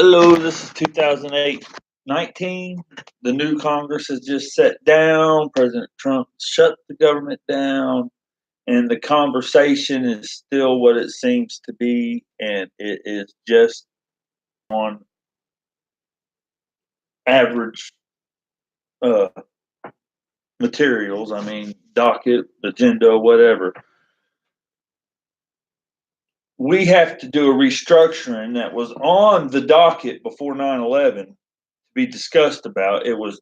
Hello, this is 2008-19. The new Congress has just sat down. President Trump shut the government down, and the conversation is still what it seems to be, and it is just on average uh, materials. I mean, docket, agenda, whatever. We have to do a restructuring that was on the docket before 9/11 to be discussed about. It was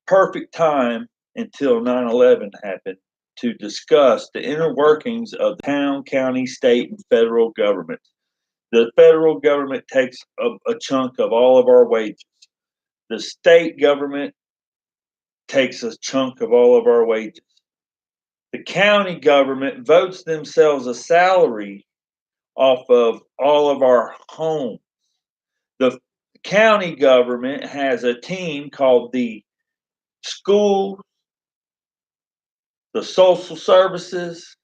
perfect time until 9/11 happened to discuss the inner workings of the town, county, state, and federal government. The federal government takes a chunk of all of our wages. The state government takes a chunk of all of our wages. The county government votes themselves a salary off of all of our homes. The county government has a team called the school, the social services,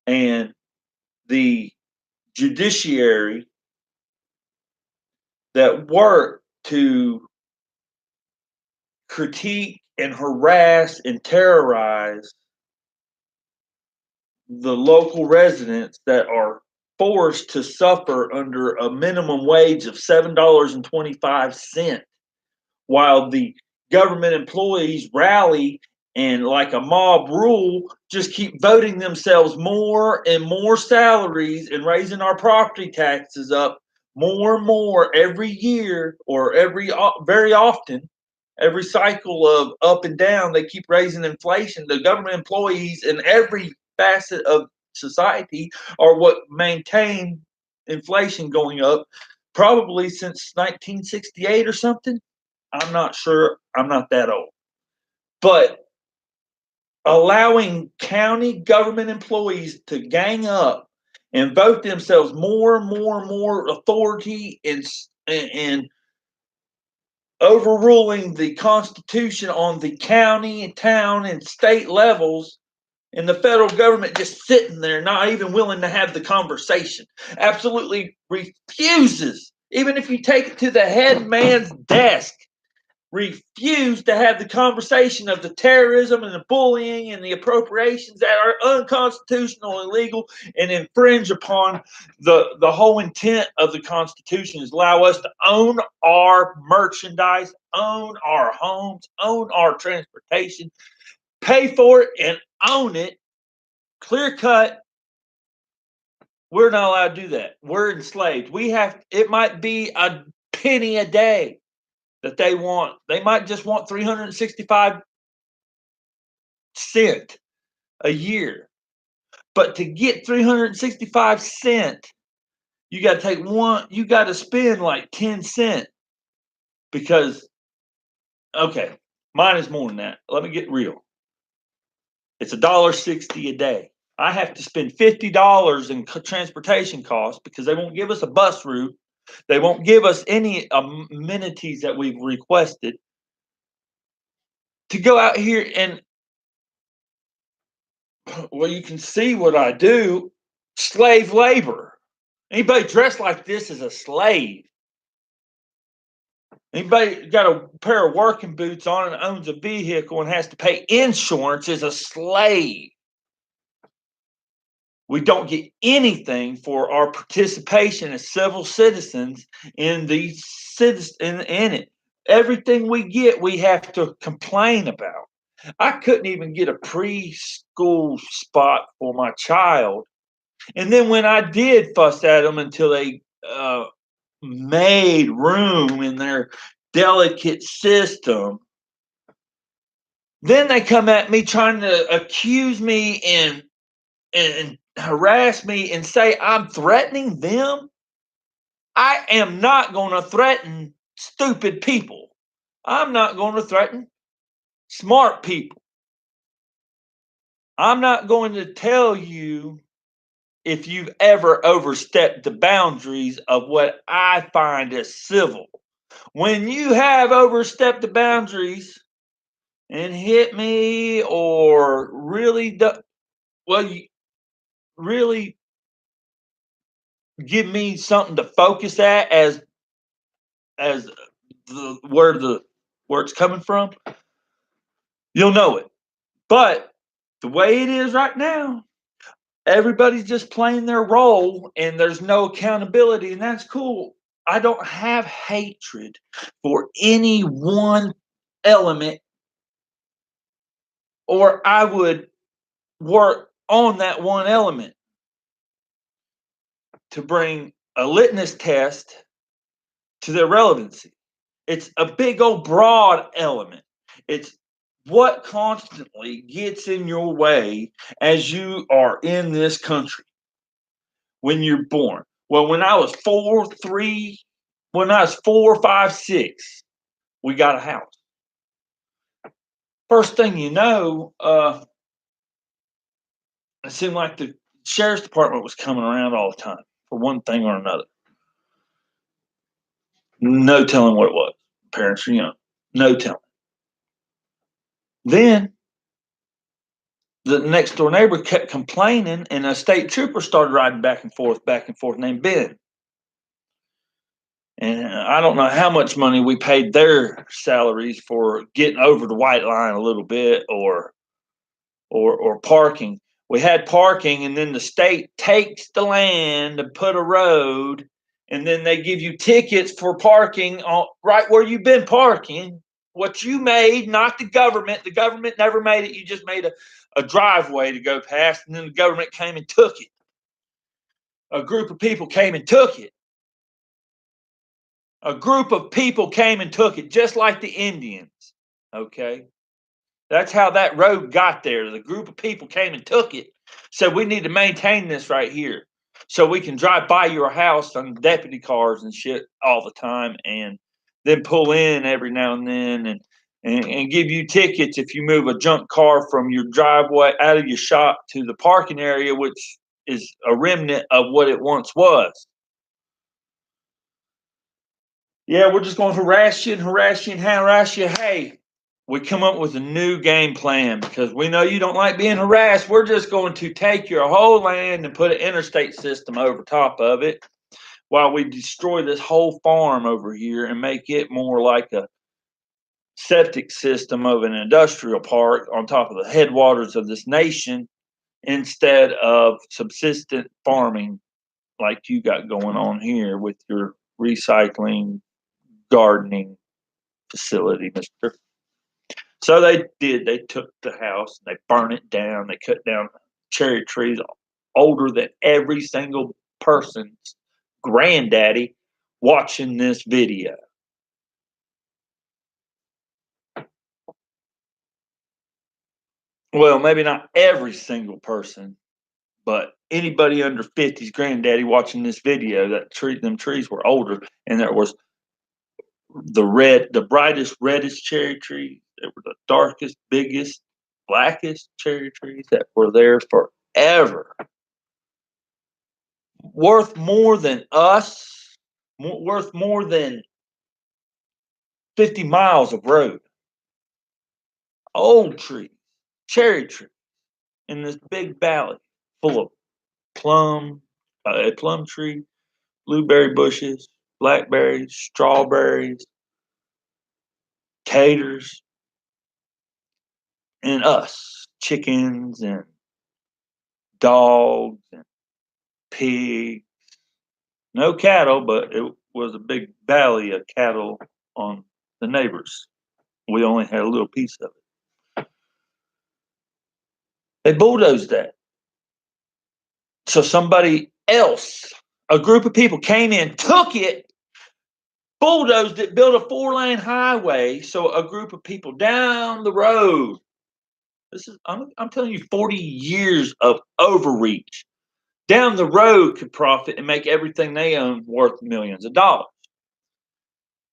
and the judiciary that work to critique and harass and terrorize the local residents that are forced to suffer under a minimum wage of $7.25, while the government employees rally and, like a mob rule, just keep voting themselves more and more salaries and raising our property taxes up more and more every year, or very often, every cycle of up and down. They keep raising inflation. The government employees in every facet of society are what maintain inflation going up, probably since 1968 or something. I'm not sure. I'm not that old. But allowing county government employees to gang up and vote themselves more and more and more authority, and overruling the Constitution on the county and town and state levels, and the federal government just sitting there, not even willing to have the conversation, absolutely refuses, even if you take it to the head man's desk, refuse to have the conversation of the terrorism and the bullying and the appropriations that are unconstitutional, illegal, and infringe upon the whole intent of the Constitution, is allow us to own our merchandise, own our homes, own our transportation, pay for it and own it, clear cut. We're not allowed to do that. We're enslaved. It might be a penny a day that they want. They might just want 365 cents a year. But to get 365 cents, you got to spend like 10 cents, because, okay, mine is more than that. Let me get real. It's $1.60 a day. I have to spend $50 in transportation costs because they won't give us a bus route. They won't give us any amenities that we've requested to go out here and, well, you can see what I do. Slave labor. Anybody dressed like this is a slave. Anybody got a pair of working boots on and owns a vehicle and has to pay insurance is a slave. We don't get anything for our participation as civil citizens in it. Everything we get, we have to complain about. I couldn't even get a preschool spot for my child. And then when I did fuss at them until they made room in their delicate system, then they come at me trying to accuse me and harass me and say I'm threatening them. I am not going to threaten stupid people. I'm not going to threaten smart people. I'm not going to tell you if you've ever overstepped the boundaries of what I find as civil. When you have overstepped the boundaries and hit me, or you really give me something to focus at as as where it's coming from, you'll know it. But the way it is right now, everybody's just playing their role and there's no accountability, and that's cool. I don't have hatred for any one element, or I would work on that one element to bring a litmus test to their relevancy. It's a big old broad element. It's what constantly gets in your way as you are in this country when you're born. Well, when I was 4, 5, 6, we got a house. First thing you know, it seemed like the sheriff's department was coming around all the time for one thing or another. No telling what it was. Parents are young. No telling. Then the next door neighbor kept complaining, and a state trooper started riding back and forth, named Ben. And I don't know how much money we paid their salaries for getting over the white line a little bit, or parking. We had parking, and then the state takes the land and put a road, and then they give you tickets for parking right where you've been parking. What you made, not the government. The government never made it. You just made a driveway to go past, and then the government came and took it. A group of people came and took it. A group of people came and took it, just like the Indians. Okay? That's how that road got there. The group of people came and took it. Said we need to maintain this right here so we can drive by your house on deputy cars and shit all the time, and then pull in every now and then, and give you tickets if you move a junk car from your driveway out of your shop to the parking area, which is a remnant of what it once was. Yeah, we're just going to harass you and harass you and harass you. Hey, we come up with a new game plan because we know you don't like being harassed. We're just going to take your whole land and put an interstate system over top of it while we destroy this whole farm over here and make it more like a septic system of an industrial park on top of the headwaters of this nation instead of subsistent farming like you got going on here with your recycling gardening facility, mister. So they did. They took the house and they burned it down. They cut down cherry trees older than every single person's granddaddy watching this video. Well, maybe not every single person, but anybody under 50's granddaddy watching this video, them trees were older, and there was the brightest, reddest cherry trees. They were the darkest, biggest, blackest cherry trees that were there forever. Worth more than us, worth more than 50 miles of road. Old trees, cherry trees in this big valley full of a plum tree, blueberry bushes, blackberries, strawberries, taters, and us, chickens and dogs and pigs. No cattle, but it was a big valley of cattle on the neighbors. We only had a little piece of it. They bulldozed that. So somebody else, a group of people came in, took it, bulldozed it, built a 4-lane highway. So a group of people down the road. I'm telling you, 40 years of overreach. Down the road could profit and make everything they own worth millions of dollars.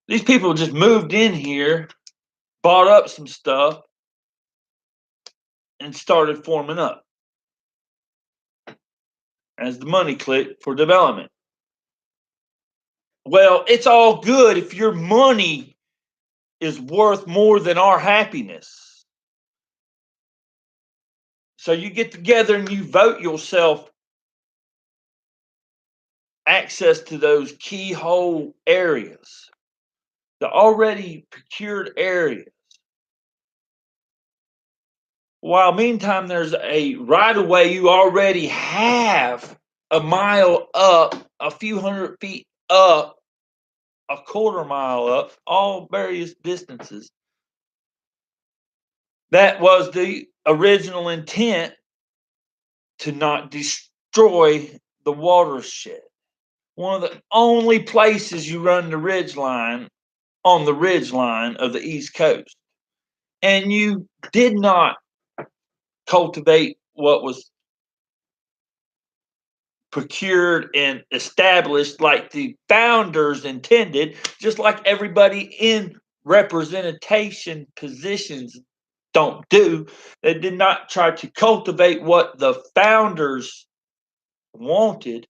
These people just moved in here, bought up some stuff, and started forming up as the money clicked for development. Well, it's all good if your money is worth more than our happiness. So you get together and you vote yourself access to those keyhole areas. the already procured areas. While meantime, there's a right of way you already have a mile up, a few hundred feet up, a quarter mile up, all various distances. That was the original intent, to not destroy the watershed. One of the only places you run the ridge line on the ridge line of the East Coast. And you did not cultivate what was procured and established like the founders intended, just like everybody in representation positions don't do. They did not try to cultivate what the founders wanted.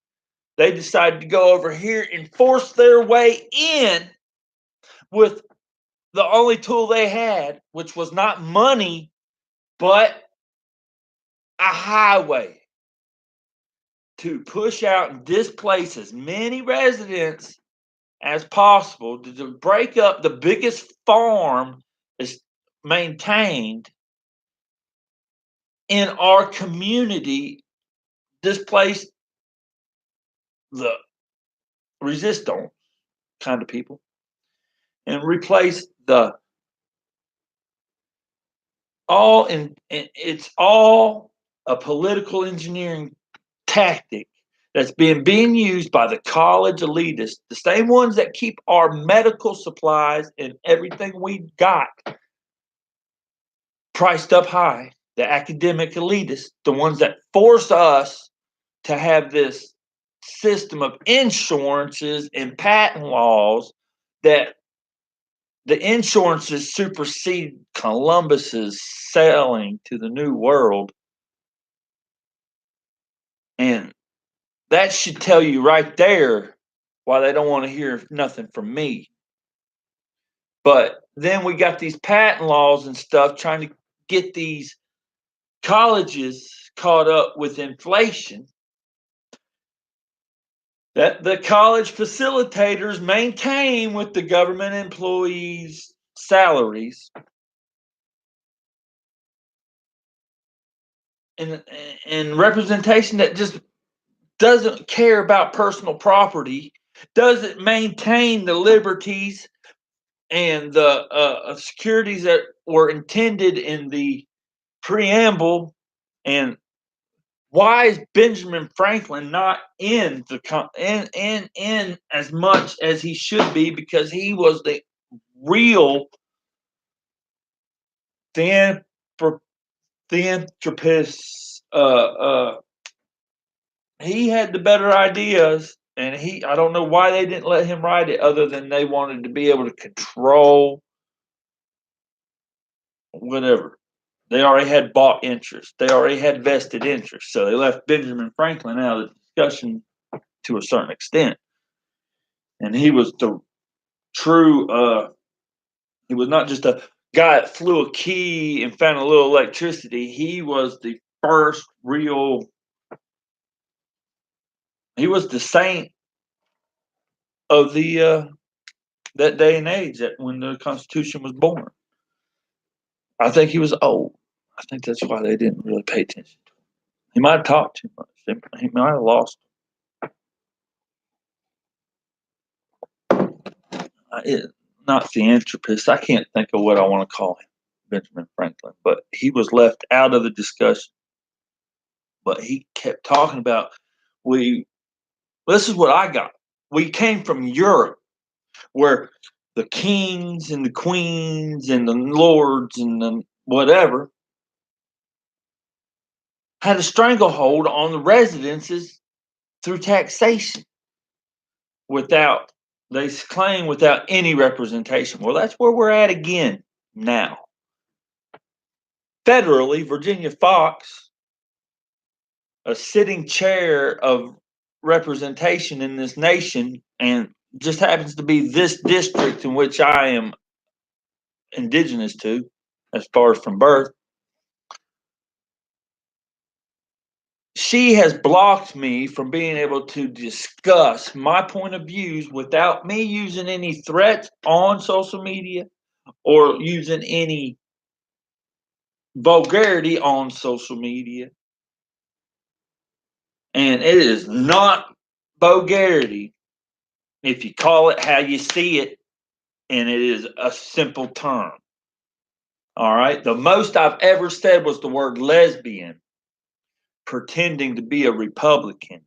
They decided to go over here and force their way in with the only tool they had, which was not money, but a highway, to push out and displace as many residents as possible, to break up the biggest farm is maintained in our community, displace the resistance kind of people, and replace the all in. It's all a political engineering tactic that's being used by the college elitists, the same ones that keep our medical supplies and everything we got priced up high. The academic elitists, the ones that force us to have this system of insurances and patent laws, that the insurances supersede Columbus's sailing to the New World. And that should tell you right there why they don't want to hear nothing from me. But then we got these patent laws and stuff trying to get these colleges caught up with inflation, that the college facilitators maintain with the government employees' salaries, and representation that just doesn't care about personal property, doesn't maintain the liberties and the securities that were intended in the preamble. And why is Benjamin Franklin not in the in as much as he should be? Because he was the real philanthropist. He had the better ideas, and I don't know why they didn't let him write it, other than they wanted to be able to control whatever. They already had bought interest. They already had vested interest. So they left Benjamin Franklin out of the discussion to a certain extent. And he was the true, he was not just a guy that flew a key and found a little electricity. He was the first real, he was the saint of the that day and age, that when the Constitution was born. I think he was old. I think that's why they didn't really pay attention to him. He might have talked too much. He might have lost. Not philanthropist. I can't think of what I want to call him, Benjamin Franklin, but he was left out of the discussion. But he kept talking about this is what I got. We came from Europe, where the kings and the queens and the lords and the whatever had a stranglehold on the residences through taxation, without, they claim, without any representation. Well, that's where we're at again now. Federally, Virginia Fox, a sitting chair of representation in this nation, and just happens to be this district in which I am indigenous to, as far as from birth, she has blocked me from being able to discuss my point of views without me using any threats on social media or using any vulgarity on social media. And it is not vulgarity if you call it how you see it, and it is a simple term. All right. The most I've ever said was the word lesbian, pretending to be a Republican.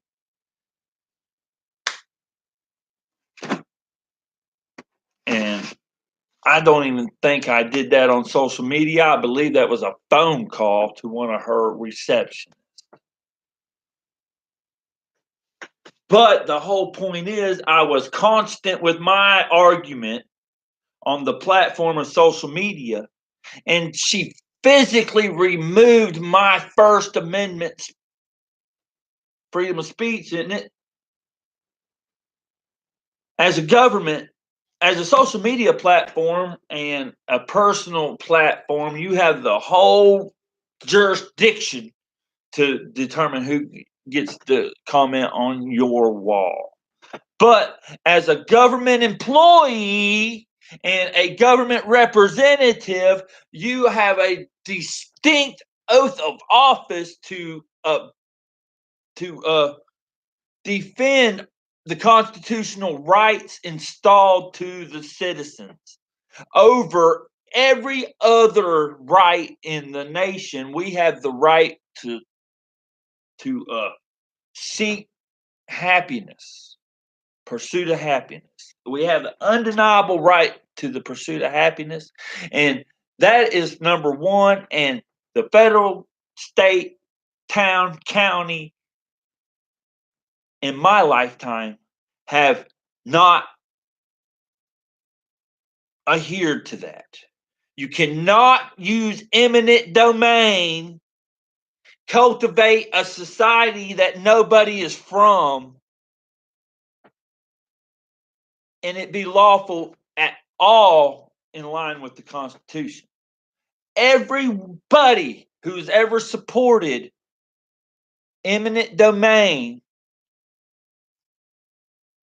And I don't even think I did that on social media. I believe that was a phone call to one of her receptionists. But the whole point is, I was constant with my argument on the platform of social media, and she physically removed my First Amendment freedom of speech, isn't it? As a government, as a social media platform and a personal platform, you have the whole jurisdiction to determine who gets to comment on your wall. But as a government employee and a government representative, you have a distinct oath of office to defend the constitutional rights installed to the citizens over every other right in the nation. We have the right to seek happiness, pursuit of happiness. We have the undeniable right to the pursuit of happiness, and that is number one. And the federal, state, town, county in my lifetime have not adhered to that. You cannot use eminent domain, cultivate a society that nobody is from, and it be lawful at all in line with the Constitution. Everybody who's ever supported eminent domain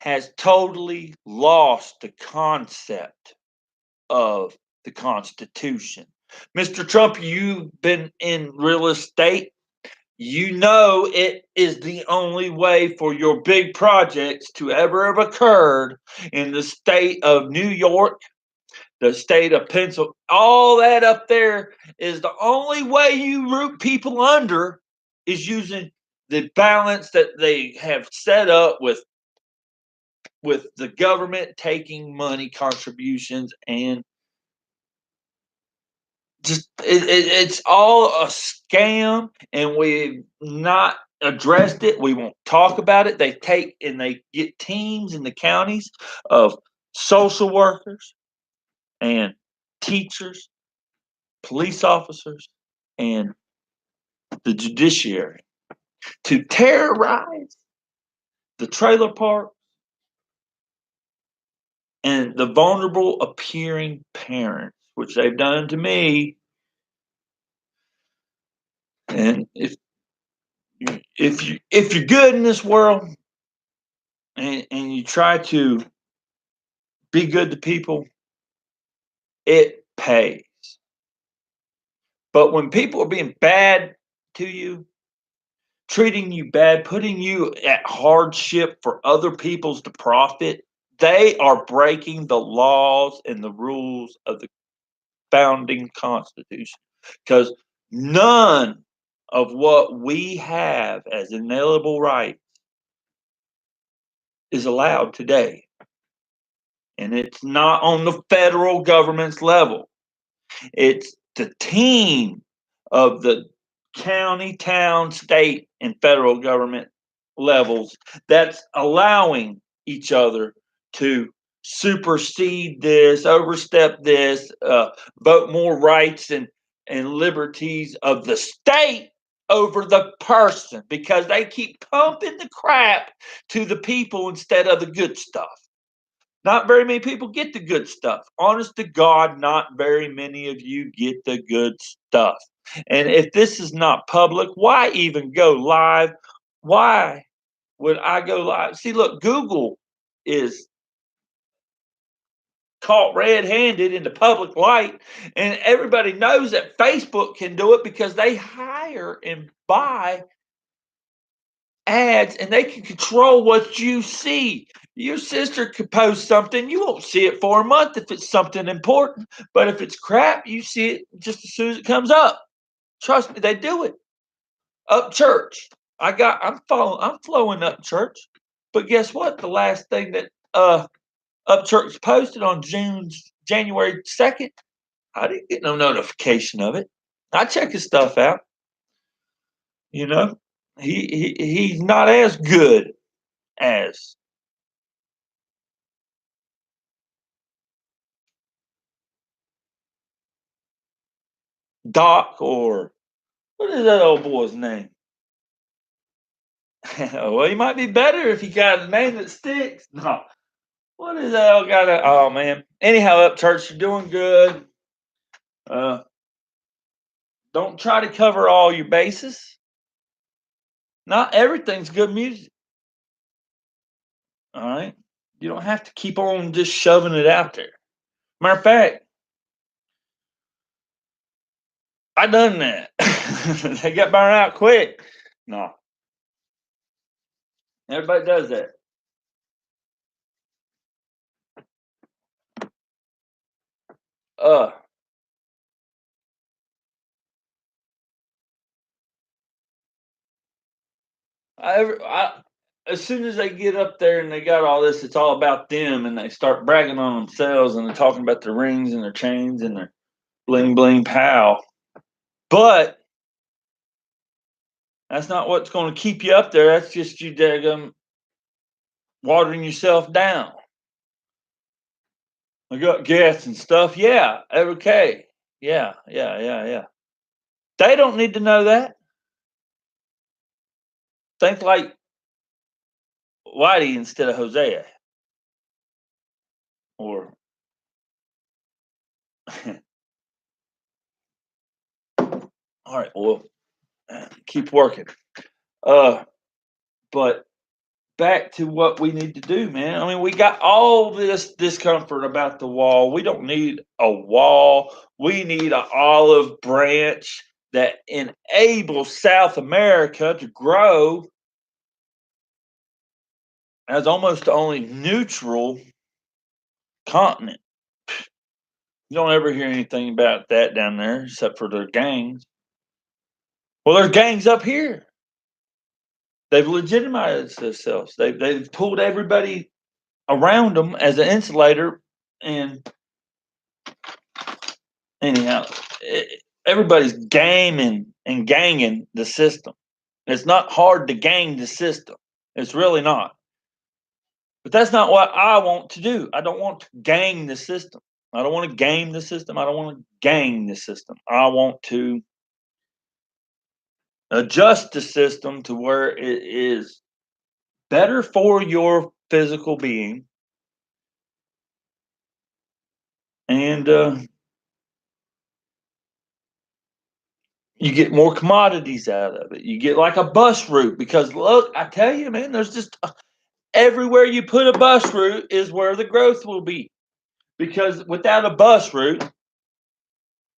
has totally lost the concept of the Constitution. Mr. Trump, you've been in real estate. You know it is the only way for your big projects to ever have occurred in the state of New York, the state of Pennsylvania. All that up there is the only way you root people under is using the balance that they have set up with the government taking money contributions, and just it's all a scam, and we've not addressed it. We won't talk about it. They take and they get teams in the counties of social workers and teachers, police officers, and the judiciary to terrorize the trailer park and the vulnerable appearing parents, which they've done to me. And if you're good in this world, and you try to be good to people, it pays. But when people are being bad to you, treating you bad, putting you at hardship for other people's to profit, they are breaking the laws and the rules of the founding Constitution. Because none of what we have as inalienable rights is allowed today. And it's not on the federal government's level. It's the team of the county, town, state, and federal government levels that's allowing each other to supersede this, overstep this, vote more rights and liberties of the state over the person, because they keep pumping the crap to the people instead of the good stuff. Not very many people get the good stuff. Honest to God, not very many of you get the good stuff. And if this is not public, why even go live? Why would I go live? See, look, Google is caught red-handed in the public light, and everybody knows that Facebook can do it because they hire and buy ads, and they can control what you see. Your sister could post something, you won't see it for a month if it's something important, but if it's crap, you see it just as soon as it comes up. Trust me, they do it. Upchurch. I'm flowing Upchurch. But guess what? The last thing that Upchurch posted on January 2nd, I didn't get no notification of it. I check his stuff out. You know, he's not as good as Doc, or what is that old boy's name? Well, he might be better if he got a name that sticks. No, what is that old guy? Oh man. Anyhow, Upchurch, you're doing good. Uh, don't try to cover all your bases. Not everything's good music. All right. You don't have to keep on just shoving it out there. Matter of fact, I done that. They got burned out quick. No, everybody does that. Uh, I as soon as they get up there and they got all this, it's all about them, and they start bragging on themselves, and they're talking about their rings and their chains and their bling bling pow. But that's not what's going to keep you up there. That's just you daggum watering yourself down. I got gas and stuff. Yeah, okay. Yeah. They don't need to know that. Think like Whitey instead of Hosea. Or all right, well, keep working. Uh, but back to what we need to do, man. I mean, we got all this discomfort about the wall. We don't need a wall. We need an olive branch that enables South America to grow as almost the only neutral continent. You don't ever hear anything about that down there except for their gangs. Well, there's gangs up here. They've legitimized themselves. They've pulled everybody around them as an insulator, and anyhow, everybody's gaming and ganging the system. It's not hard to gang the system. It's really not. But that's not what I want to do. I don't want to gang the system. I don't want to game the system. I don't want to gang the system. I want to adjust the system to where it is better for your physical being, and you get more commodities out of it. You get like a bus route, because look, I tell you, man, there's just everywhere you put a bus route is where the growth will be. Because without a bus route,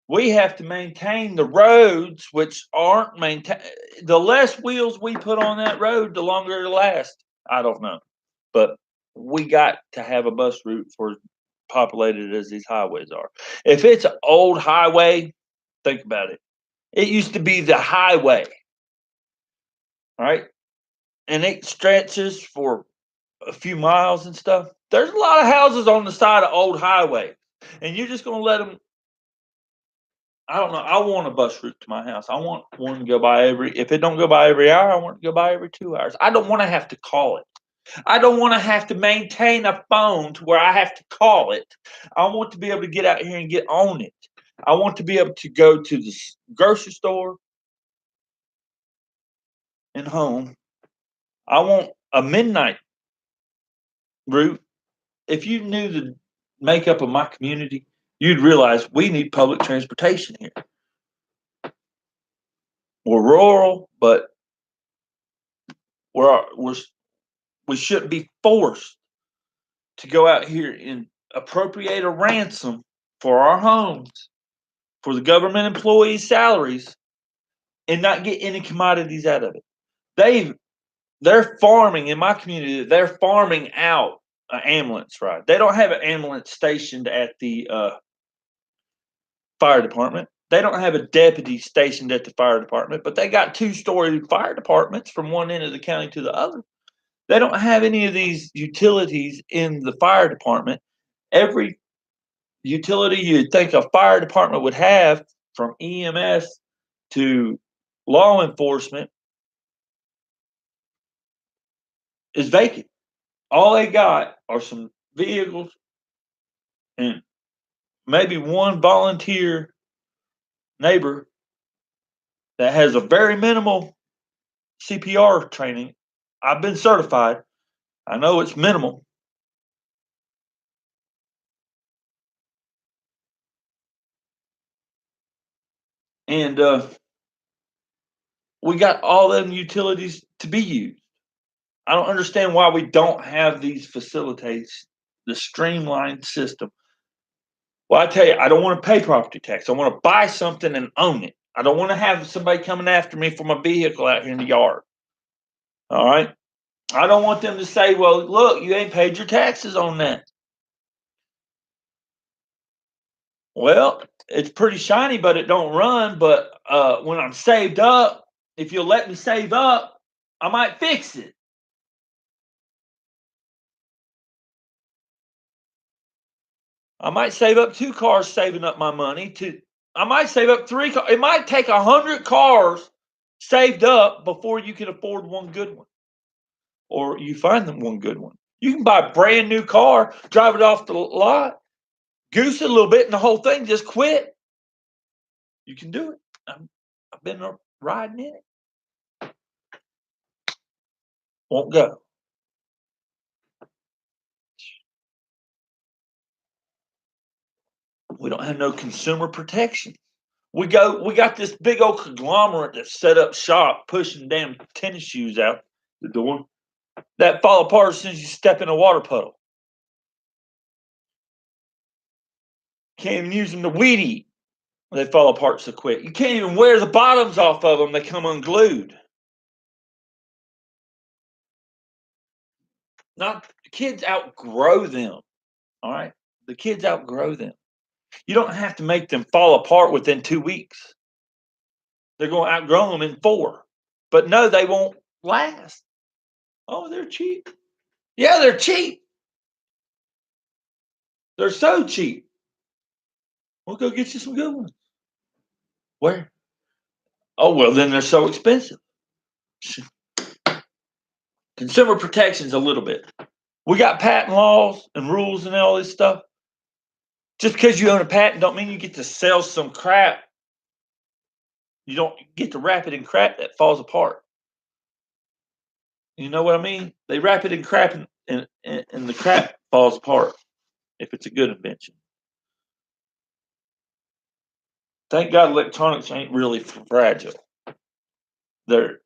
we have to maintain the roads, which aren't maintained. The less wheels we put on that road, the longer it'll last. I don't know, but we got to have a bus route for as populated as these highways are. If it's an old highway, think about it. It used to be the highway, right? And it stretches for a few miles and stuff. There's a lot of houses on the side of old highway, and you're just going to let them. I don't know. I want a bus route to my house. I want one to go by every. If it don't go by every hour, I want it to go by every 2 hours. I don't want to have to call it. I don't want to have to maintain a phone to where I have to call it. I want to be able to get out here and get on it. I want to be able to go to the grocery store and home. I want a midnight route. If you knew the makeup of my community, you'd realize we need public transportation here. We're rural, but we shouldn't be forced to go out here and appropriate a ransom for our homes, for the government employees' salaries, and not get any commodities out of it. They're farming in my community. They're farming out an ambulance ride. They don't have an ambulance stationed at the fire department. They don't have a deputy stationed at the fire department, but they got 2-story fire departments from one end of the county to the other. They don't have any of these utilities in the fire department. Every utility you'd think a fire department would have, from EMS to law enforcement, is vacant. All they got are some vehicles and maybe one volunteer neighbor that has a very minimal CPR training. I've been certified. I know it's minimal. And we got all them utilities to be used. I don't understand why we don't have these facilities, the streamlined system. Well, I tell you, I don't want to pay property tax. I want to buy something and own it. I don't want to have somebody coming after me for my vehicle out here in the yard. All right. I don't want them to say, well, look, you ain't paid your taxes on that. Well, it's pretty shiny, but it don't run. But when I'm saved up, if you'll let me save up, I might fix it. I might save up 2 cars, saving up my money to. I might save up 3 cars. It might take 100 cars saved up before you can afford one good one, or you find them one good one. You can buy a brand new car, drive it off the lot, goose it a little bit, and the whole thing just quit. You can do it. I've been riding in it. Won't go. We don't have no consumer protection. We got this big old conglomerate that set up shop, pushing damn tennis shoes out the door that fall apart as soon as you step in a water puddle. Can't even use them to weed eat. They fall apart so quick. You can't even wear the bottoms off of them. They come unglued. Not the kids outgrow them. All right. The kids outgrow them. You don't have to make them fall apart within 2 weeks. They're going to outgrow them in 4. But no, they won't last. Oh, they're cheap. Yeah, they're cheap. They're so cheap. We'll go get you some good ones. Where? Oh, well, then they're so expensive. Consumer protection's a little bit. We got patent laws and rules and all this stuff. Just because you own a patent don't mean you get to sell some crap. You don't get to wrap it in crap that falls apart. You know what I mean? They wrap it in crap and the crap falls apart if it's a good invention. Thank God electronics ain't really fragile. They're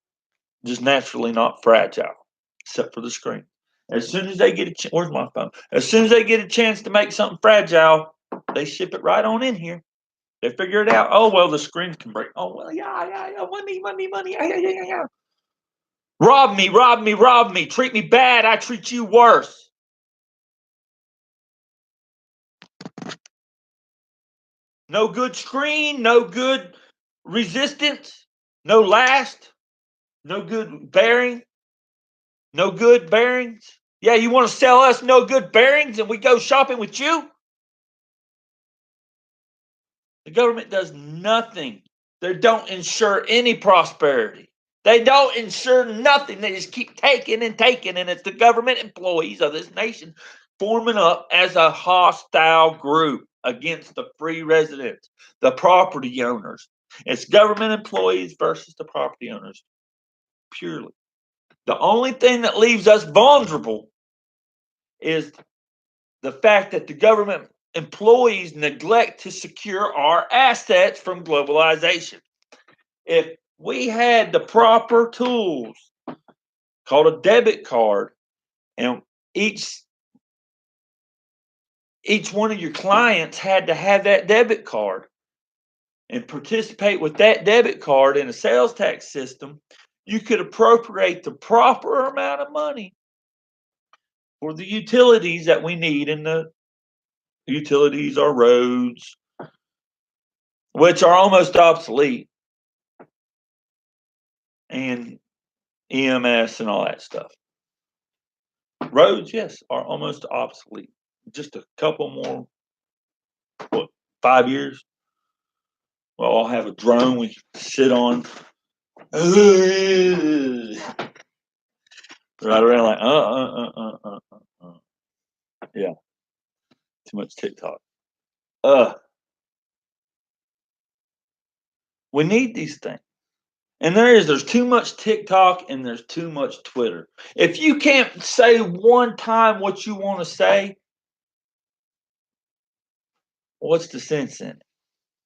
just naturally not fragile, except for the screen. As soon as they get a chance, where's my phone? As soon as they get a chance to make something fragile, they ship it right on in here. They figure it out. Oh well, the screen can break. Oh well, yeah, money. Yeah. Rob me. Treat me bad, I treat you worse. No good screen, no good resistance, no last, no good bearing, no good bearings. Yeah, you want to sell us no good bearings and we go shopping with you? The government does nothing. They don't ensure any prosperity. They don't ensure nothing. They just keep taking and taking. And it's the government employees of this nation forming up as a hostile group against the free residents, the property owners. It's government employees versus the property owners, purely. The only thing that leaves us vulnerable is the fact that the government employees neglect to secure our assets from globalization. If we had the proper tools called a debit card, and each one of your clients had to have that debit card and participate with that debit card in a sales tax system. You could appropriate the proper amount of money for the utilities that we need, and the utilities are roads, which are almost obsolete, and EMS and all that stuff. Roads, yes, are almost obsolete. Just a couple more, what, 5 years? We'll all have a drone we can sit on. Right around like, Yeah, too much TikTok. We need these things. And there's too much TikTok and there's too much Twitter. If you can't say one time what you want to say, what's the sense in it?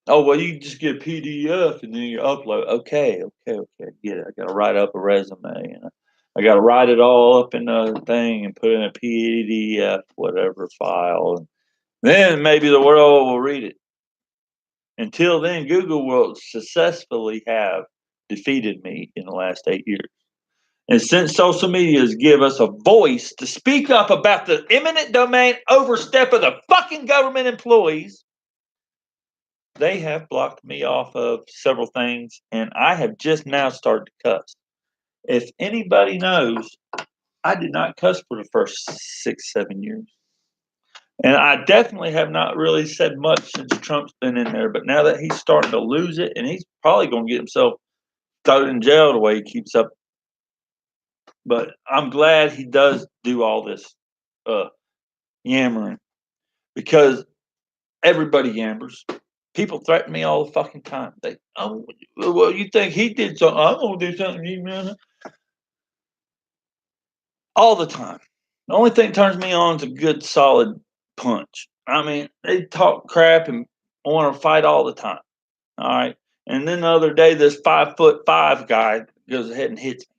Oh, well, you just get a PDF and then you upload. Okay. Get it. I got to write up a resume and I got to write it all up in a thing and put it in a PDF, whatever file. And then maybe the world will read it. Until then, Google will successfully have defeated me in the last 8 years. And since social media has give us a voice to speak up about the eminent domain overstep of the fucking government employees, they have blocked me off of several things, and I have just now started to cuss. If anybody knows, I did not cuss for the first 6, 7 years. And I definitely have not really said much since Trump's been in there, but now that he's starting to lose it, and he's probably going to get himself thrown in jail the way he keeps up. But I'm glad he does do all this yammering, because everybody yammers. People threaten me all the fucking time. They, oh, well, you think he did something? I'm gonna do something. All the time. The only thing that turns me on is a good solid punch. I mean, they talk crap and want to fight all the time. All right. And then the other day, this 5'5" guy goes ahead and hits me.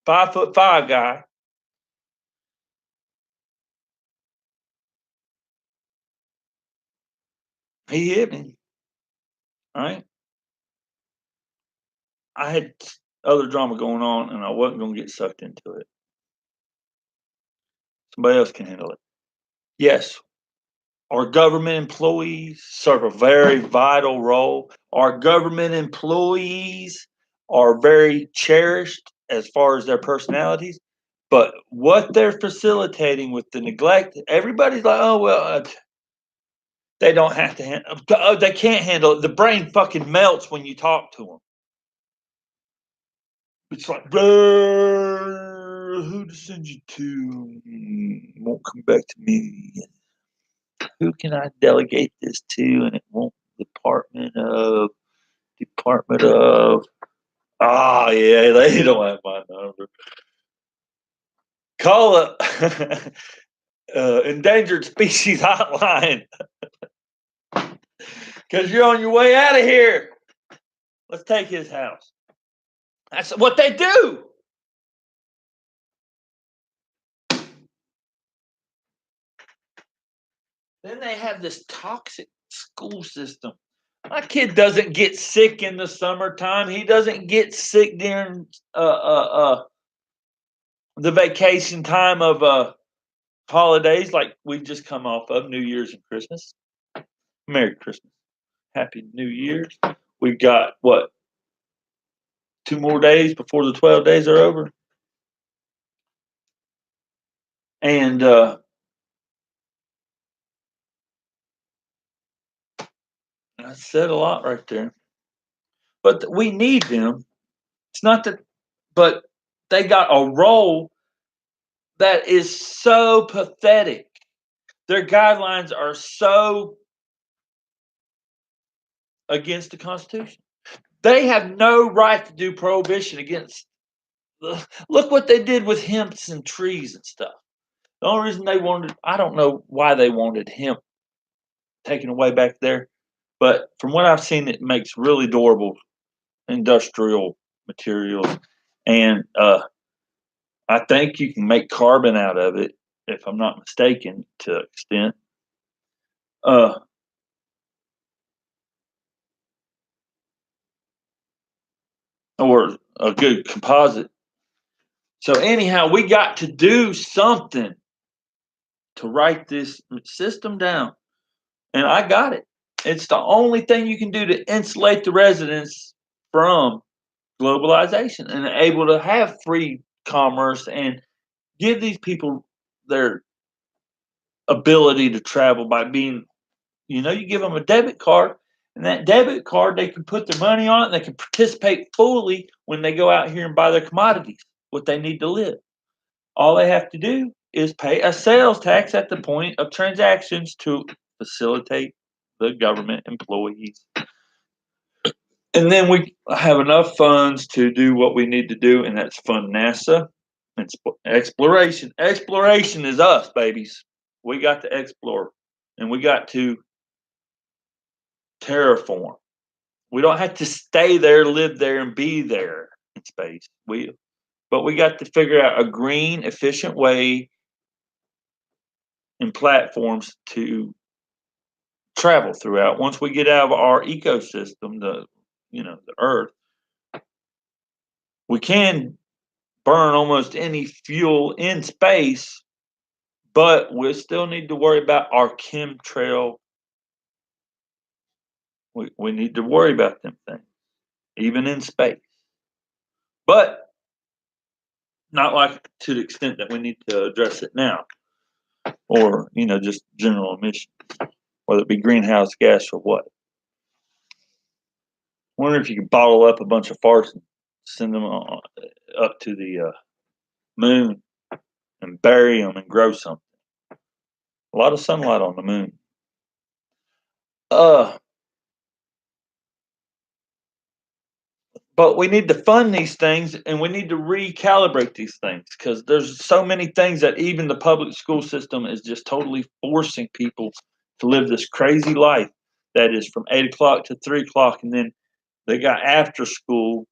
5'5" guy. He hit me. All right. I had other drama going on and I wasn't going to get sucked into it. Somebody else can handle it. Yes, our government employees serve a very vital role. Our government employees are very cherished as far as their personalities, but what they're facilitating with the neglect, everybody's like, oh, well, they don't have to handle, they can't handle it. The brain fucking melts when you talk to them. It's like, who to send you to? Won't come back to me. Who can I delegate this to? And it won't. Department of. Ah, yeah, they don't have my number. Call up endangered species hotline because you're on your way out of here. Let's take his house. That's what they do. Then they have this toxic school system. My kid doesn't get sick in the summertime. He doesn't get sick during the vacation time of holidays like we've just come off of New Year's and Christmas. Merry Christmas. Happy New Year's. We've got what? 2 more days before the 12 days are over. And I said a lot right there. But we need them. It's not that, but they got a role that is so pathetic. Their guidelines are so against the Constitution. They have no right to do prohibition against. Look what they did with hemps and trees and stuff. The only reason they wanted, I don't know why they wanted hemp taken away back there, but from what I've seen, it makes really durable industrial materials, and I think you can make carbon out of it, if I'm not mistaken, to an extent. Uh, or a good composite. So anyhow, we got to do something to write this system down, and I got it. It's the only thing you can do to insulate the residents from globalization and able to have free commerce and give these people their ability to travel by being, you give them a debit card, and that debit card, they can put their money on it, and they can participate fully when they go out here and buy their commodities, what they need to live. All they have to do is pay a sales tax at the point of transactions to facilitate the government employees. And then we have enough funds to do what we need to do, and that's fund NASA and exploration. Exploration is us, babies. We got to explore, and we got to terraform. We don't have to stay there, live there, and be there in space. But we got to figure out a green, efficient way and platforms to travel throughout. Once we get out of our ecosystem, the Earth, we can burn almost any fuel in space, but we still need to worry about our chemtrail. We need to worry about them things, even in space. But not like to the extent that we need to address it now, or just general emissions, whether it be greenhouse gas or what. I wonder if you could bottle up a bunch of farts and send them up to the moon and bury them and grow something. A lot of sunlight on the moon. But we need to fund these things, and we need to recalibrate these things, because there's so many things that even the public school system is just totally forcing people to live this crazy life that is from 8 o'clock to 3 o'clock, and then they got after school,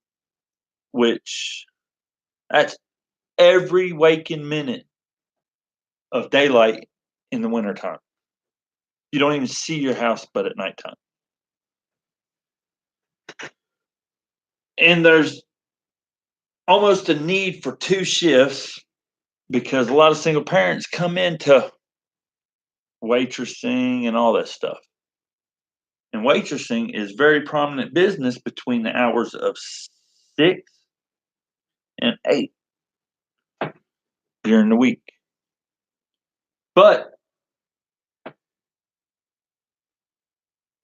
which that's every waking minute of daylight in the wintertime. You don't even see your house but at nighttime. And there's almost a need for two shifts, because a lot of single parents come into waitressing and all that stuff. And waitressing is very prominent business between the hours of 6 and 8 during the week. But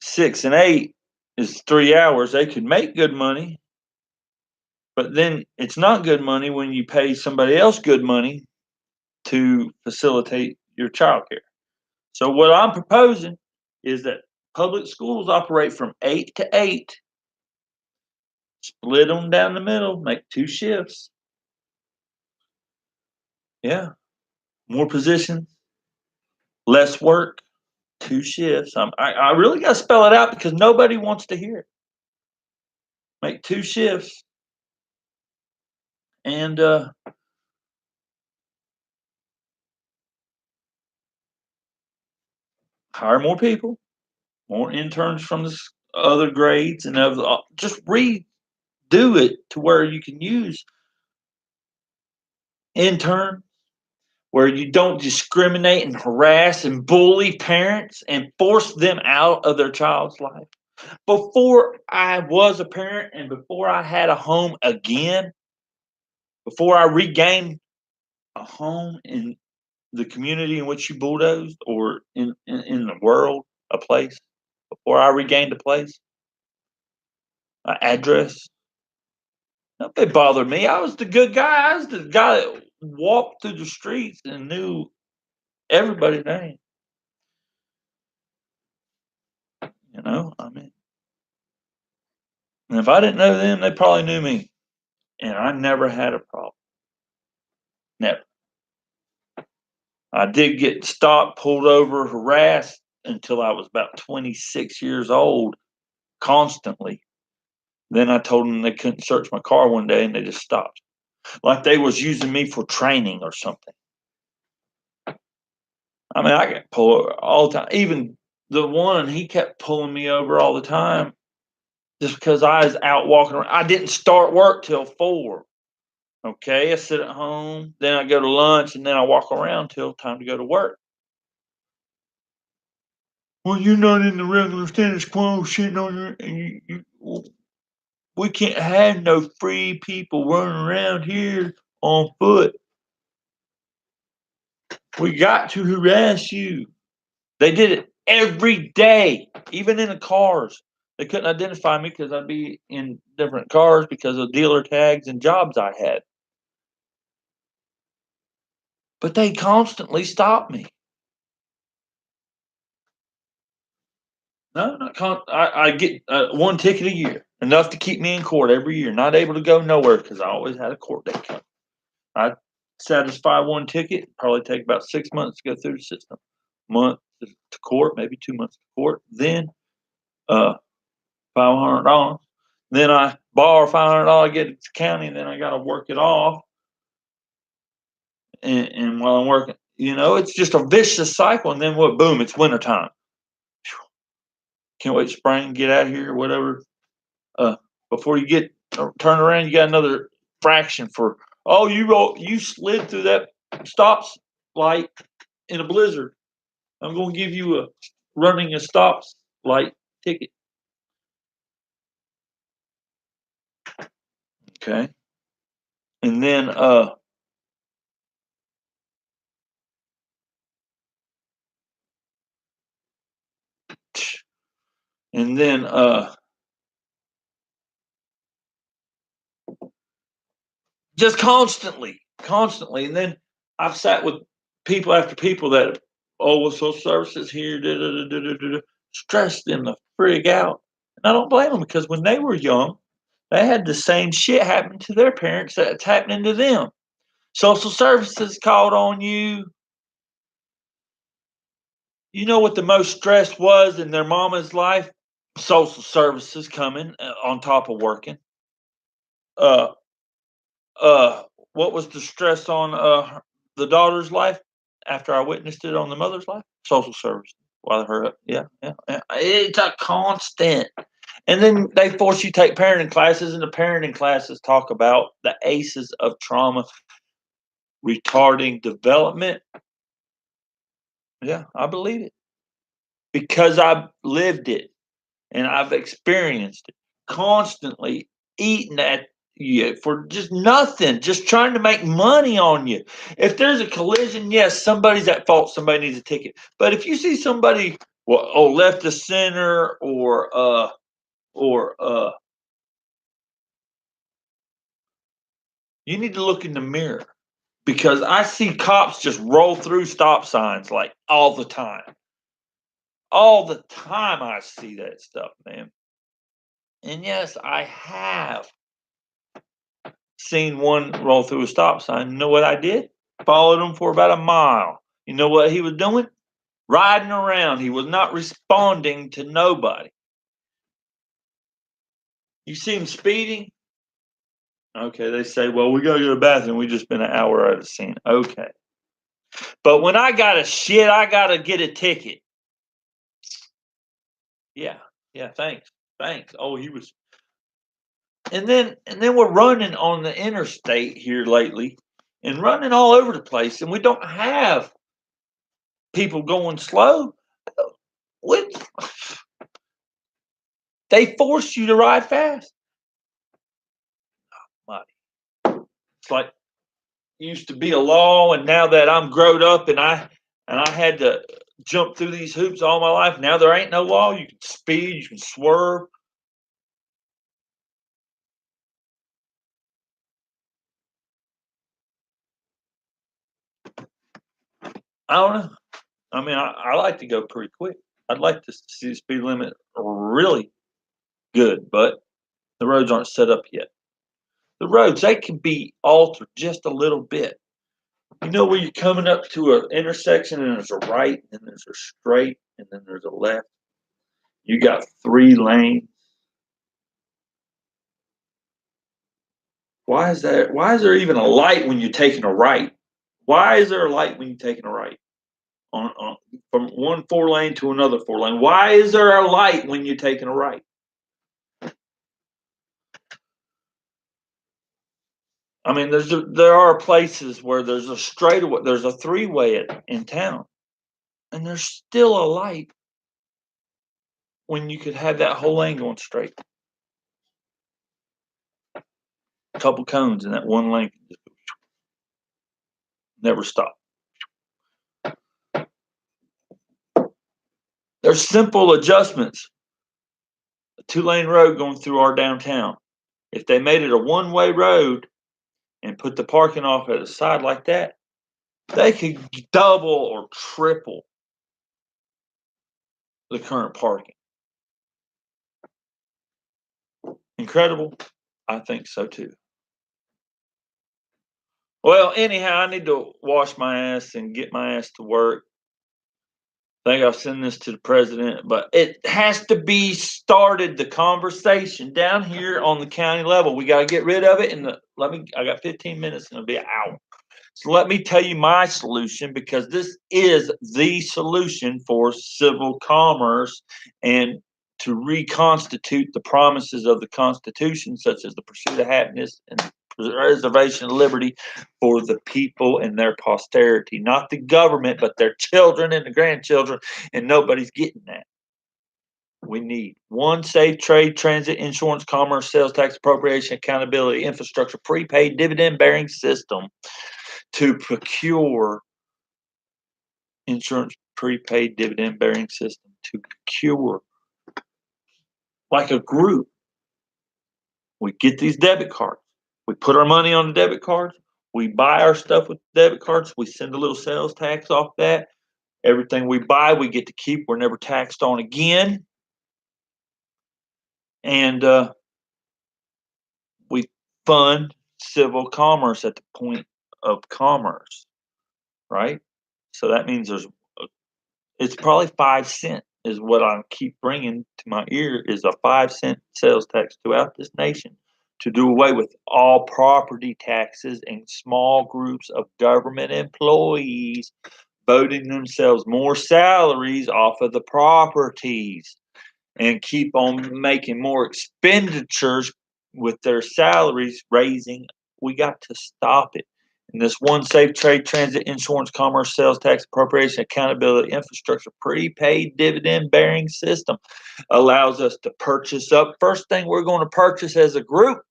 6 and 8 is 3 hours. They could make good money, but then it's not good money when you pay somebody else good money to facilitate your child care. So what I'm proposing is that public schools operate from 8 to 8, split them down the middle, make two shifts. Yeah, more positions, less work, two shifts. I really got to spell it out because nobody wants to hear it. Make two shifts and hire more people, more interns from the other grades, and just redo it to where you can use interns, where you don't discriminate and harass and bully parents and force them out of their child's life. Before I was a parent and before I had a home again, before I regained a home in the community in which you bulldozed, or in the world, a place, before I regained a place, an address, nothing bothered me. I was the good guy. I was the guy that walked through the streets and knew everybody's name. And if I didn't know them, they probably knew me. And I never had a problem. Never. I did get stopped, pulled over, harassed until I was about 26 years old, constantly. Then I told them they couldn't search my car one day, and they just stopped. Like they was using me for training or something. I mean, I get pulled all the time. Even the one, he kept pulling me over all the time just because I was out walking around. I didn't start work till 4. Okay, I sit at home, then I go to lunch, and then I walk around till time to go to work. Well, you're not in the regular status quo sitting on your. We can't have no free people running around here on foot. We got to harass you. They did it every day, even in the cars. They couldn't identify me because I'd be in different cars because of dealer tags and jobs I had. But they constantly stopped me. No, not I get 1 ticket a year, enough to keep me in court every year. Not able to go nowhere because I always had a court date coming. I satisfy 1 ticket, probably take about 6 months to go through the system. Month to court, maybe 2 months to court. Then $500. Then I borrow $500, get it to county, and then I got to work it off. And while I'm working, it's just a vicious cycle. And then what? Boom! It's wintertime. Can't wait to spring, get out of here, or whatever. Before you get turned around, you got another fraction for. Oh, you slid through that stop light in a blizzard. I'm going to give you running a stop light ticket. Okay. And then just constantly. And then I've sat with people after people that, well, social services here, stress them to frig out. And I don't blame them because when they were young, they had the same shit happen to their parents that's happening to them. Social services called on you. You know what the most stress was in their mama's life? Social services coming on top of working. Uh, what was the stress on the daughter's life after I witnessed it on the mother's life? Social services. While her, yeah. It's a constant. And then they force you to take parenting classes, and the parenting classes talk about the ACEs of trauma retarding development. Yeah, I believe it because I've lived it and I've experienced it constantly eating at you for just nothing, just trying to make money on you. If there's a collision, yes, somebody's at fault. Somebody needs a ticket. But if you see somebody, left the center or you need to look in the mirror because I see cops just roll through stop signs like all the time. All the time I see that stuff, man. And yes, I have seen one roll through a stop sign. You know what I did? Followed him for about a mile. You know what he was doing? Riding around. He was not responding to nobody. You see him speeding? Okay, they say, well, we got to go to the bathroom. We just been an hour out of the scene. Okay. But when I got I got to get a ticket. Yeah, thanks. Oh, he was. And then we're running on the interstate here lately and running all over the place, and we don't have people going slow. What? They force you to ride fast. It's like it used to be a law, and now that I'm grown up and I had to jump through these hoops all my life, now there ain't no law. You can speed, you can swerve. I don't know. I mean, I like to go pretty quick. I'd like to see the speed limit really good, but the roads aren't set up yet. The roads, they can be altered just a little bit. You know where you're coming up to an intersection and there's a right and there's a straight and then there's a left. You got 3 lanes. Why is that? Why is there even a light when you're taking a right? Why is there a light when you're taking a right on from one 4 lane to another 4 lane? Why is there a light when you're taking a right? I mean, there are places where there's a straightaway, there's a 3-way in town, and there's still a light when you could have that whole lane going straight. A couple cones in that one lane, never stop. There's simple adjustments. A 2-lane road going through our downtown. If they made it a 1-way road and put the parking off at the side like that, they could double or triple the current parking. Incredible? I think so too. Well, anyhow, I need to wash my ass and get my ass to work. I think I'll send this to the president, but it has to be started, the conversation down here on the county level. We got to get rid of it. And I got 15 minutes and it'll be an hour. So let me tell you my solution, because this is the solution for civil commerce and to reconstitute the promises of the Constitution, such as the pursuit of happiness and preservation of liberty for the people and their posterity, not the government, but their children and the grandchildren, and nobody's getting that. We need one safe trade, transit, insurance, commerce, sales tax, appropriation, accountability, infrastructure, prepaid, dividend bearing system to procure insurance, prepaid, dividend bearing system to procure like a group. We get these debit cards. We put our money on the debit cards. We buy our stuff with debit cards. We send a little sales tax off that. Everything we buy, we get to keep. We're never taxed on again. And we fund civil commerce at the point of commerce, right? So that means it's probably 5 cents is what I keep bringing to my ear, is a 5 cent sales tax throughout this nation to do away with all property taxes and small groups of government employees voting themselves more salaries off of the properties and keep on making more expenditures with their salaries raising. We got to stop it. And this one safe trade, transit, insurance, commerce, sales tax, appropriation, accountability, infrastructure, prepaid, dividend bearing system allows us to purchase up. First thing we're going to purchase as a group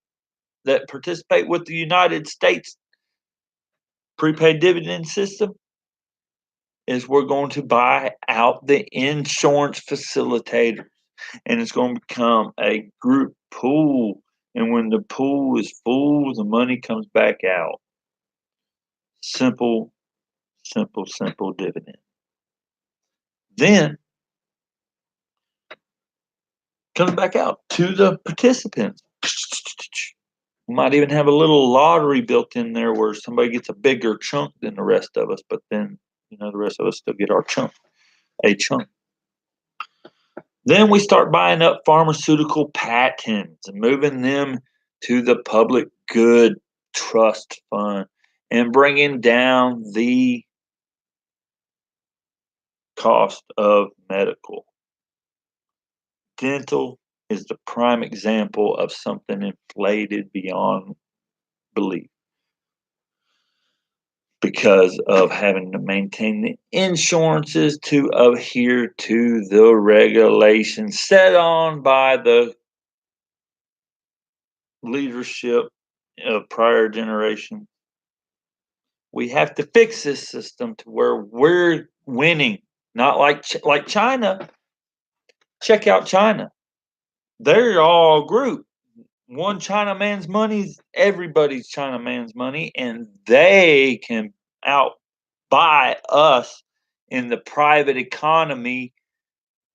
that participate with the United States prepaid dividend system is we're going to buy out the insurance facilitators, and it's going to become a group pool. And when the pool is full, the money comes back out. Simple, simple, simple dividend. Then comes back out to the participants. We might even have a little lottery built in there where somebody gets a bigger chunk than the rest of us, but then the rest of us still get our chunk, a chunk. Then we start buying up pharmaceutical patents and moving them to the public good trust fund and bringing down the cost of medical. Dental is the prime example of something inflated beyond belief because of having to maintain the insurances to adhere to the regulations set on by the leadership of prior generations. We have to fix this system to where we're winning, not like China. Check out China. They're all group. One China man's money is everybody's China man's money, and they can outbuy us in the private economy,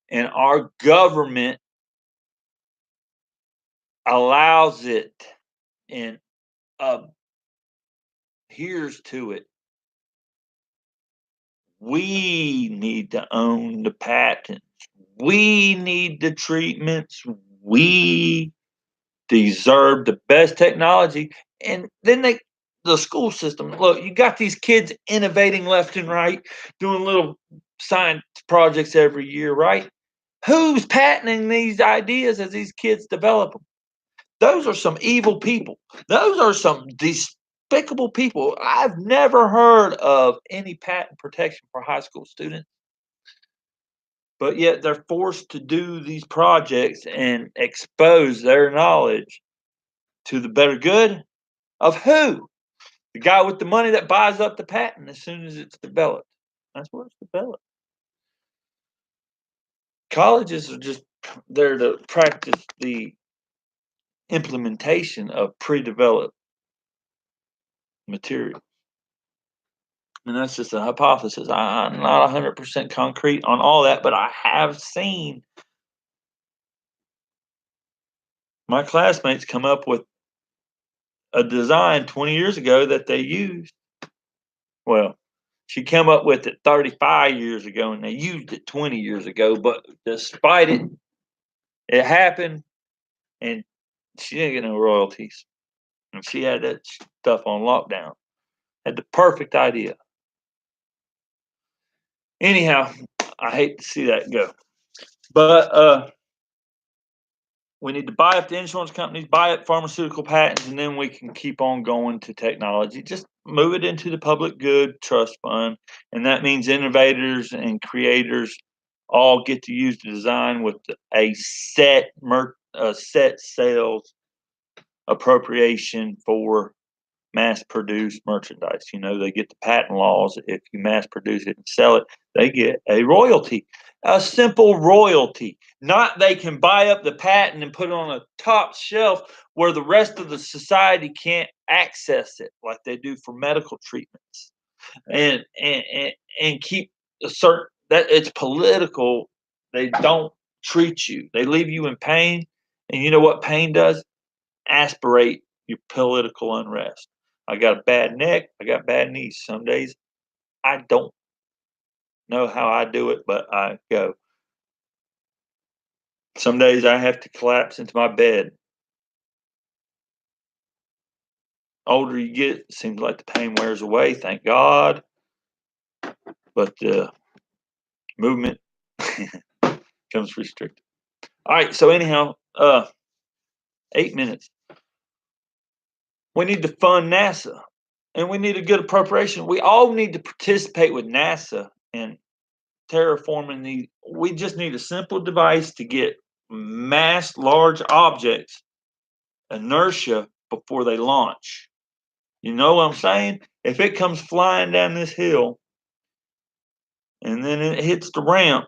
and our government allows it and adheres to it. We need to own the patents. We need the treatments. We deserve the best technology. And then the school system, look, you got these kids innovating left and right, doing little science projects every year, right? Who's patenting these ideas as these kids develop them? Those are some evil people. Those are some despicable people. I've never heard of any patent protection for high school students, but yet they're forced to do these projects and expose their knowledge to the better good of who? The guy with the money that buys up the patent as soon as it's developed. That's where it's developed. Colleges are just there to practice the implementation of pre-developed material. And that's just a hypothesis. I'm not 100% concrete on all that, but I have seen my classmates come up with a design 20 years ago that they used. Well, she came up with it 35 years ago and they used it 20 years ago, but despite it, it happened and she didn't get no royalties. And she had that stuff on lockdown. Had the perfect idea. Anyhow, I hate to see that go. But we need to buy up the insurance companies, buy up pharmaceutical patents, and then we can keep on going to technology. Just move it into the public good trust fund. And that means innovators and creators all get to use the design with a set sales appropriation for mass produced merchandise. You know, they get the patent laws. If you mass produce it and sell it, they get a royalty, a simple royalty. Not they can buy up the patent and put it on a top shelf where the rest of the society can't access it like they do for medical treatments. And keep a certain that it's political. They don't treat you. They leave you in pain. And you know what pain does? Aspirate your political unrest. I got a bad neck. I got bad knees. Some days I don't know how I do it, but I go. Some days I have to collapse into my bed. Older you get, it seems like the pain wears away, thank God. But the movement comes restricted. All right, so anyhow, 8 minutes. We need to fund NASA and we need a good appropriation. We all need to participate with NASA and terraforming the. We just need a simple device to get mass large objects inertia before they launch. You know what I'm saying? If it comes flying down this hill and then it hits the ramp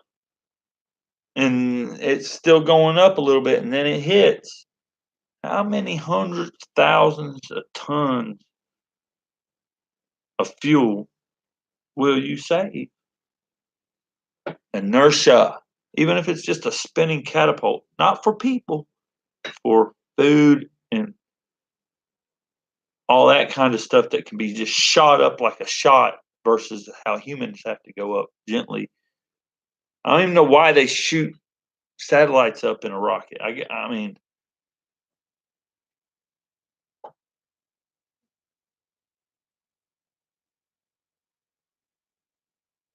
and it's still going up a little bit and then it hits, how many hundreds, thousands of tons of fuel will you save? Inertia, even if it's just a spinning catapult, not for people, for food and all that kind of stuff that can be just shot up like a shot versus how humans have to go up gently. I don't even know why they shoot satellites up in a rocket. I mean,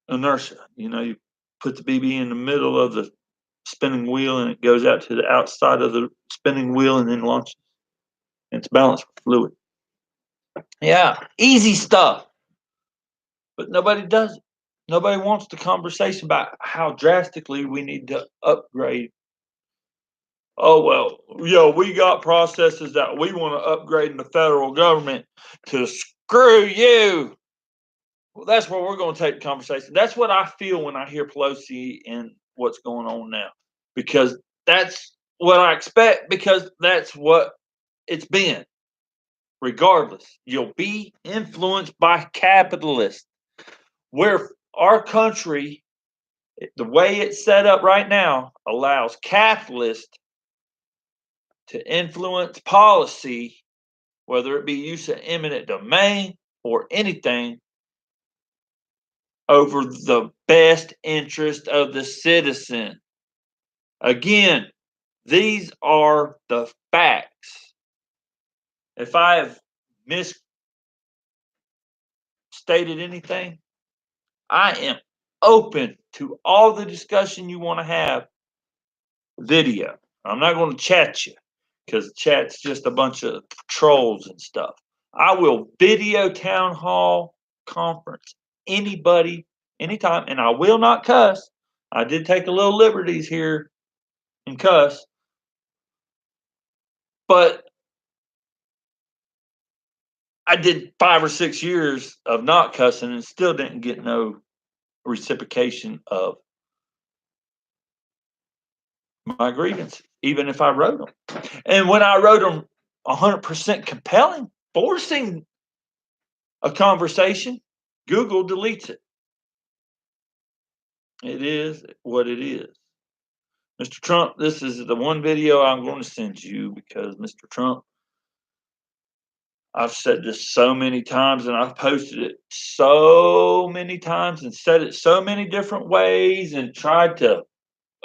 inertia. You know, you put the BB in the middle of the spinning wheel and it goes out to the outside of the spinning wheel and then launches. And it's balanced with fluid. Yeah, easy stuff. But nobody does it. Nobody wants the conversation about how drastically we need to upgrade. Oh well, we got processes that we want to upgrade in the federal government to screw you. Well, that's where we're going to take the conversation. That's what I feel when I hear Pelosi and what's going on now, because that's what I expect. Because that's what it's been. Regardless, you'll be influenced by capitalists. Where our country, the way it's set up right now, allows capitalists to influence policy, whether it be use of eminent domain or anything, over the best interest of the citizen. Again, these are the facts. If I have misstated anything, I am open to all the discussion you want to have video. I'm not going to chat you because chat's just a bunch of trolls and stuff. I will video town hall conference anybody, anytime, and I will not cuss. I did take a little liberties here and cuss, but I did 5 or 6 years of not cussing and still didn't get no reciprocation of my grievances, even if I wrote them. And when I wrote them 100% compelling, forcing a conversation, Google deletes it. It is what it is. Mr. Trump, this is the one video I'm going to send you because, Mr. Trump, I've said this so many times and I've posted it so many times and said it so many different ways and tried to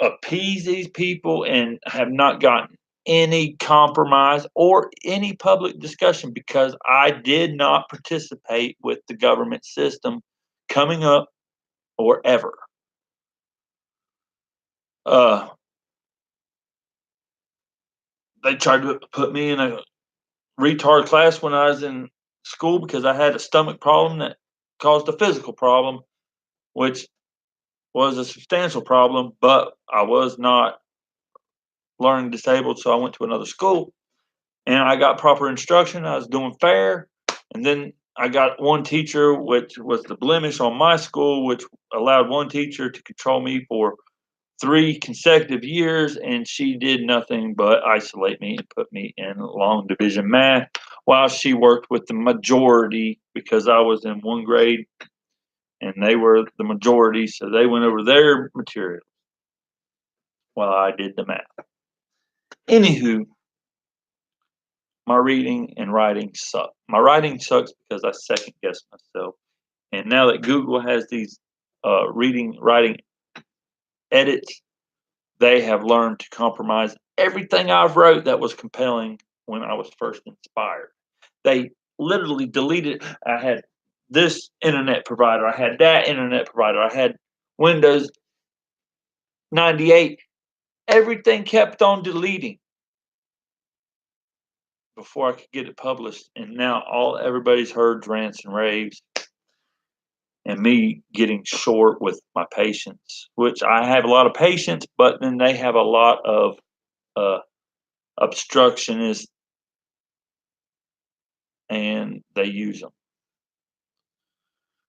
appease these people and have not gotten any compromise or any public discussion because I did not participate with the government system coming up or ever. They tried to put me in a retard class when I was in school because I had a stomach problem that caused a physical problem, which was a substantial problem, but I was not learning disabled, so I went to another school and I got proper instruction. I was doing fair, and then I got one teacher, which was the blemish on my school, which allowed one teacher to control me for 3 consecutive years, and she did nothing but isolate me and put me in long division math while she worked with the majority because I was in one grade and they were the majority, so they went over their material while I did the math. Anywho, my reading and writing suck. My writing sucks because I second guess myself. And now that Google has these writing edits, they have learned to compromise everything I've wrote that was compelling when I was first inspired. They literally deleted. I had this internet provider. I had that internet provider. I had Windows 98. Everything kept on deleting before I could get it published. And now everybody's heard rants and raves and me getting short with my patience, which I have a lot of patience, but then they have a lot of obstructionists and they use them.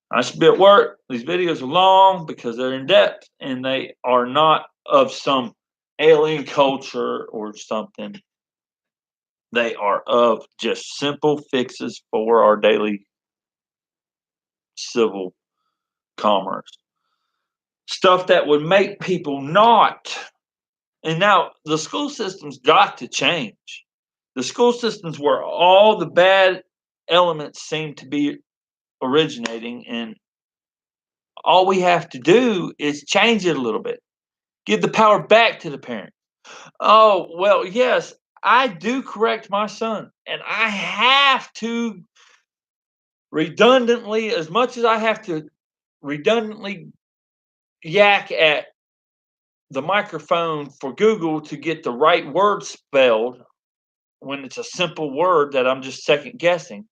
I should be at work. These videos are long because they're in depth and they are not of some alien culture or something. They are of just simple fixes for our daily civil commerce. Stuff that would make people not. And now the school system's got to change. The school system's where all the bad elements seem to be originating, and all we have to do is change it a little bit. Give the power back to the parent. Oh, well, yes, I do correct my son, and I have to redundantly, as much as I have to redundantly yak at the microphone for Google to get the right word spelled when it's a simple word that I'm just second guessing,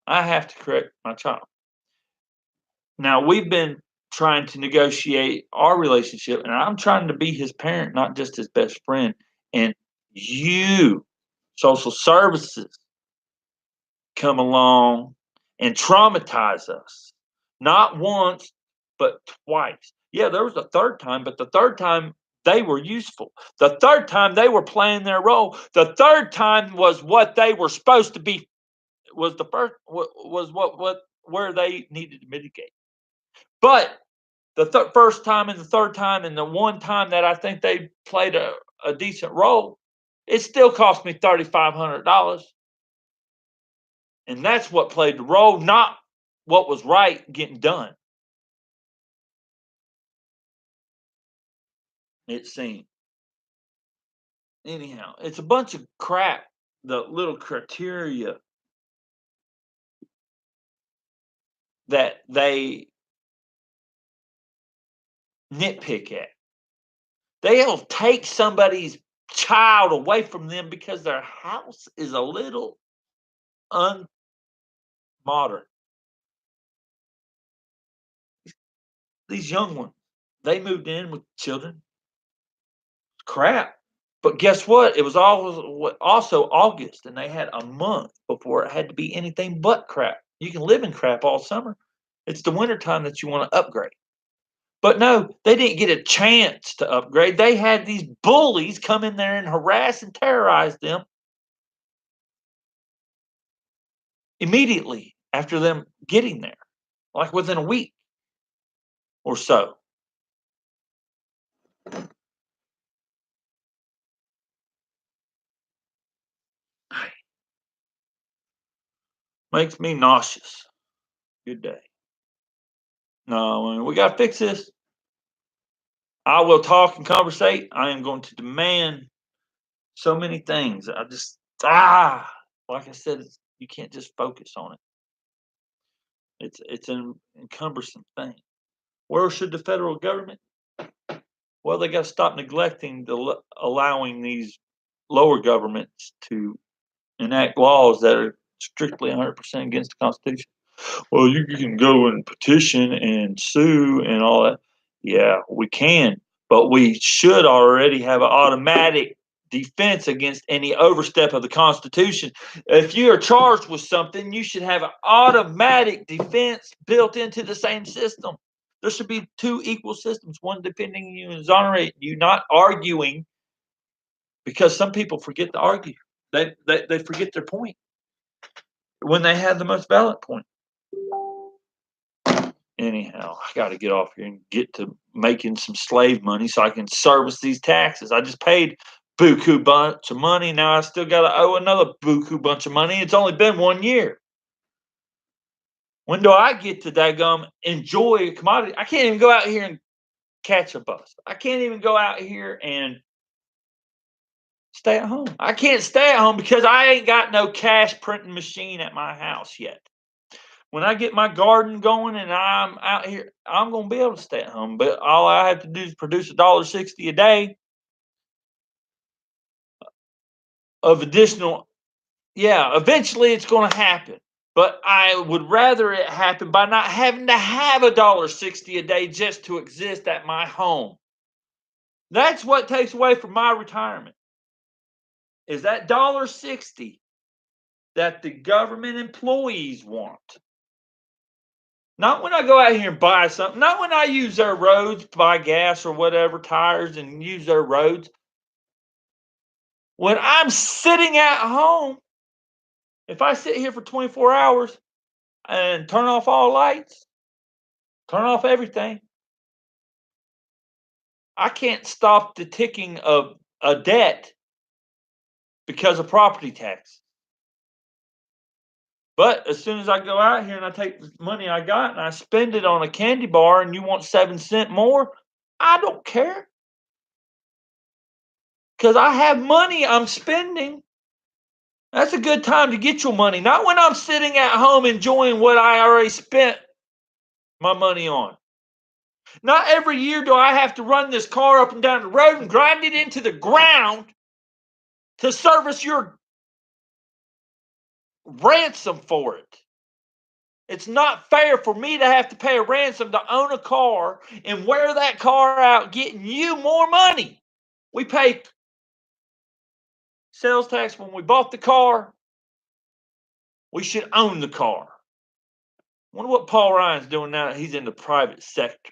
I have to correct my child. Now, we've been trying to negotiate our relationship, and I'm trying to be his parent, not just his best friend. And you, social services, come along and traumatize us. Not once, but twice. Yeah, there was a third time, but the third time they were useful. The third time they were playing their role. The third time was what they were supposed to be. Was the first was what where they needed to mitigate. But the first time and the third time and the one time that I think they played a decent role, it still cost me $3,500. And that's what played the role, not what was right getting done. It seemed. Anyhow, it's a bunch of crap the little criteria that they nitpick at. They'll take somebody's child away from them because their house is a little unmodern. These young ones, they moved in with children. Crap. But guess what? It was also August, and they had a month before it had to be anything but crap. You can live in crap all summer. It's the wintertime that you want to upgrade. But no, they didn't get a chance to upgrade. They had these bullies come in there and harass and terrorize them immediately after them getting there, like within a week or so. Makes me nauseous. Good day. No, I mean, we got to fix this. I will talk and conversate. I am going to demand so many things. I just, like I said, you can't just focus on it. It's an encumbersome thing. Where should the federal government? Well, they got to stop neglecting allowing these lower governments to enact laws that are strictly 100% against the Constitution. Well, you can go and petition and sue and all that. Yeah, we can, but we should already have an automatic defense against any overstep of the Constitution. If you are charged with something, you should have an automatic defense built into the same system. There should be two equal systems, one defending you and exonerating you, not arguing, because some people forget to argue. They forget their point when they have the most valid point. Anyhow, I got to get off here and get to making some slave money so I can service these taxes. I just paid buku bunch of money. Now I still got to owe another buku bunch of money. It's only been 1 year. When do I get to daggum enjoy a commodity? I can't even go out here and catch a bus. I can't even go out here and stay at home. I can't stay at home because I ain't got no cash printing machine at my house yet. When I get my garden going and I'm out here, I'm gonna be able to stay at home. But all I have to do is produce $1.60 a day of additional. Yeah, eventually it's gonna happen. But I would rather it happen by not having to have $1.60 a day just to exist at my home. That's what takes away from my retirement. Is that $1.60 that the government employees want? Not when I go out here and buy something. Not when I use their roads, buy gas or whatever, tires, and use their roads. When I'm sitting at home, if I sit here for 24 hours and turn off all lights, turn off everything, I can't stop the ticking of a debt because of property tax. But as soon as I go out here and I take the money I got and I spend it on a candy bar and you want 7 cents more, I don't care. Because I have money I'm spending. That's a good time to get your money, not when I'm sitting at home enjoying what I already spent my money on. Not every year do I have to run this car up and down the road and grind it into the ground to service your ransom for it. It's not fair for me to have to pay a ransom to own a car and wear that car out getting you more money. We pay sales tax when we bought the car. We should own the car. I wonder what Paul Ryan's doing now that he's in the private sector.